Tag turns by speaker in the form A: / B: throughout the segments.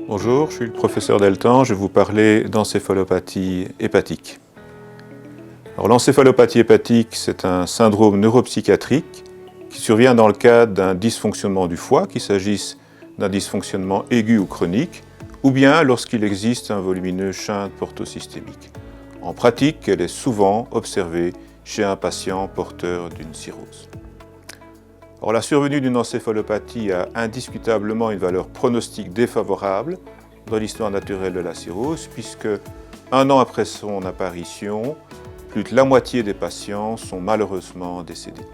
A: Bonjour, je suis le professeur Deltan, je vais vous parler d'encéphalopathie hépatique. Alors, l'encéphalopathie hépatique, c'est un syndrome neuropsychiatrique qui survient dans le cadre d'un dysfonctionnement du foie, qu'il s'agisse d'un dysfonctionnement aigu ou chronique, ou bien lorsqu'il existe un volumineux shunt portosystémique. En pratique, elle est souvent observée chez un patient porteur d'une cirrhose. Or, la survenue d'une encéphalopathie a indiscutablement une valeur pronostique défavorable dans l'histoire naturelle de la cirrhose, puisque un an après son apparition, plus de la moitié des patients sont malheureusement décédés.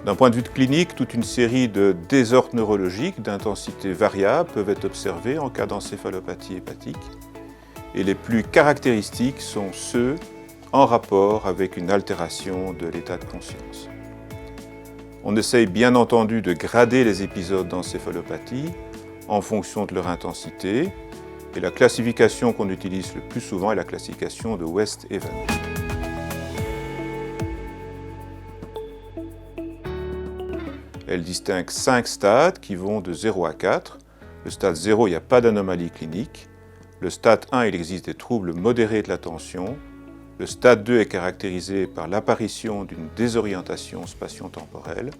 A: D'un point de vue clinique, toute une série de désordres neurologiques d'intensité variable peuvent être observés en cas d'encéphalopathie hépatique, et les plus caractéristiques sont ceux en rapport avec une altération de l'état de conscience. On essaye bien entendu de grader les épisodes d'encéphalopathie en fonction de leur intensité, et la classification qu'on utilise le plus souvent est la classification de West-Even. Elle distingue 5 stades qui vont de 0 à 4. Le stade 0, il n'y a pas d'anomalie clinique. Le stade 1, il existe des troubles modérés de l'attention. Le stade 2 est caractérisé par l'apparition d'une désorientation spatio-temporelle.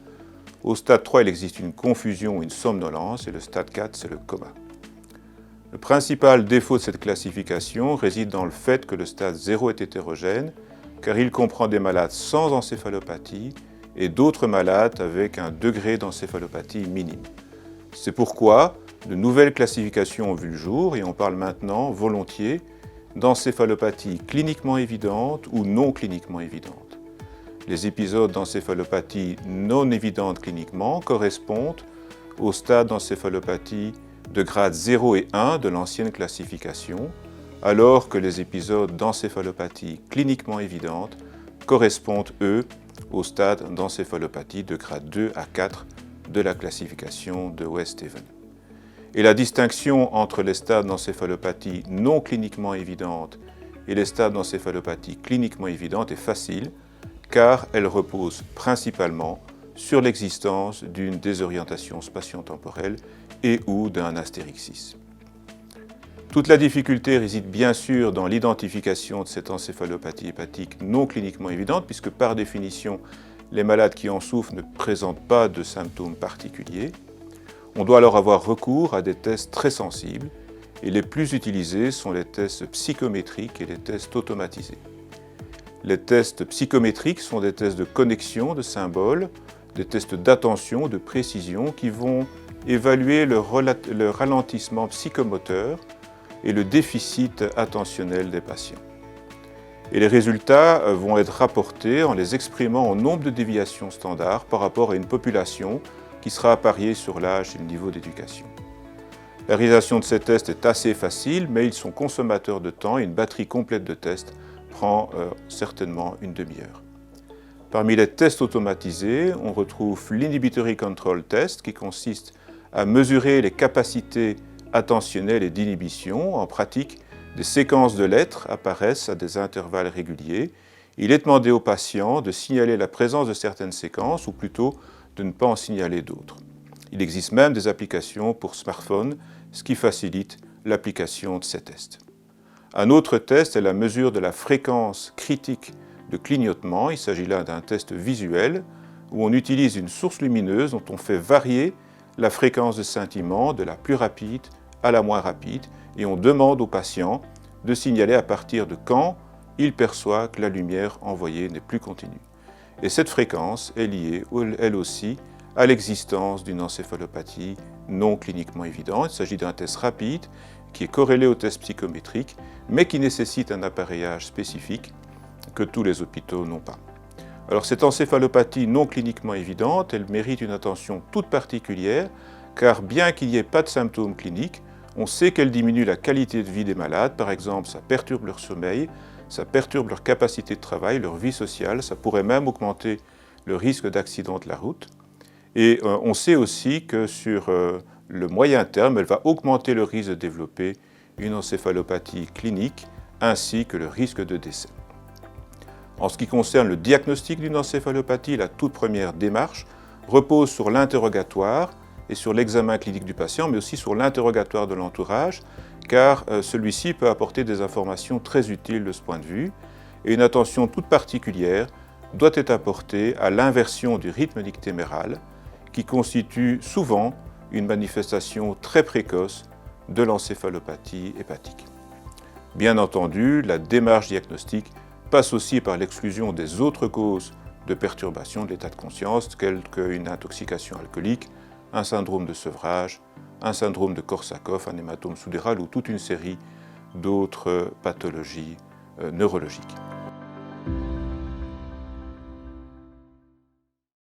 A: Au stade 3, il existe une confusion ou une somnolence, et le stade 4, c'est le coma. Le principal défaut de cette classification réside dans le fait que le stade 0 est hétérogène, car il comprend des malades sans encéphalopathie et d'autres malades avec un degré d'encéphalopathie minime. C'est pourquoi de nouvelles classifications ont vu le jour, et on parle maintenant volontiers d'encéphalopathie cliniquement évidente ou non cliniquement évidente. Les épisodes d'encéphalopathie non évidente cliniquement correspondent au stade d'encéphalopathie de grade 0 et 1 de l'ancienne classification, alors que les épisodes d'encéphalopathie cliniquement évidente correspondent, eux, au stade d'encéphalopathie de grade 2 à 4 de la classification de West-Even. Et la distinction entre les stades d'encéphalopathie non cliniquement évidente et les stades d'encéphalopathie cliniquement évidente est facile, car elle repose principalement sur l'existence d'une désorientation spatio-temporelle et ou d'un astérixis. Toute la difficulté réside bien sûr dans l'identification de cette encéphalopathie hépatique non cliniquement évidente, puisque par définition, les malades qui en souffrent ne présentent pas de symptômes particuliers. On doit alors avoir recours à des tests très sensibles, et les plus utilisés sont les tests psychométriques et les tests automatisés. Les tests psychométriques sont des tests de connexion de symboles, des tests d'attention, de précision, qui vont évaluer le ralentissement psychomoteur et le déficit attentionnel des patients. Et les résultats vont être rapportés en les exprimant en nombre de déviations standards par rapport à une population qui sera appariée sur l'âge et le niveau d'éducation. La réalisation de ces tests est assez facile, mais ils sont consommateurs de temps et une batterie complète de tests prend certainement une demi-heure. Parmi les tests automatisés, on retrouve l'Inhibitory Control Test qui consiste à mesurer les capacités attentionnelles et d'inhibition. En pratique, des séquences de lettres apparaissent à des intervalles réguliers. Il est demandé aux patients de signaler la présence de certaines séquences, ou plutôt de ne pas en signaler d'autres. Il existe même des applications pour smartphone, ce qui facilite l'application de ces tests. Un autre test est la mesure de la fréquence critique de clignotement. Il s'agit là d'un test visuel où on utilise une source lumineuse dont on fait varier la fréquence de scintillement de la plus rapide à la moins rapide, et on demande au patient de signaler à partir de quand il perçoit que la lumière envoyée n'est plus continue. Et cette fréquence est liée, elle aussi, à l'existence d'une encéphalopathie non cliniquement évidente. Il s'agit d'un test rapide qui est corrélé au test psychométrique, mais qui nécessite un appareillage spécifique que tous les hôpitaux n'ont pas. Alors cette encéphalopathie non cliniquement évidente, elle mérite une attention toute particulière, car bien qu'il n'y ait pas de symptômes cliniques, on sait qu'elle diminue la qualité de vie des malades. Par exemple, ça perturbe leur sommeil, ça perturbe leur capacité de travail, leur vie sociale, ça pourrait même augmenter le risque d'accident de la route. Et on sait aussi que sur le moyen terme, elle va augmenter le risque de développer une encéphalopathie clinique ainsi que le risque de décès. En ce qui concerne le diagnostic d'une encéphalopathie, la toute première démarche repose sur l'interrogatoire et sur l'examen clinique du patient, mais aussi sur l'interrogatoire de l'entourage, car celui-ci peut apporter des informations très utiles de ce point de vue, et une attention toute particulière doit être apportée à l'inversion du rythme nictéméral, qui constitue souvent une manifestation très précoce de l'encéphalopathie hépatique. Bien entendu, la démarche diagnostique passe aussi par l'exclusion des autres causes de perturbation de l'état de conscience, telles qu'une intoxication alcoolique, un syndrome de sevrage, un syndrome de Korsakoff, un hématome sous-dural ou toute une série d'autres pathologies neurologiques.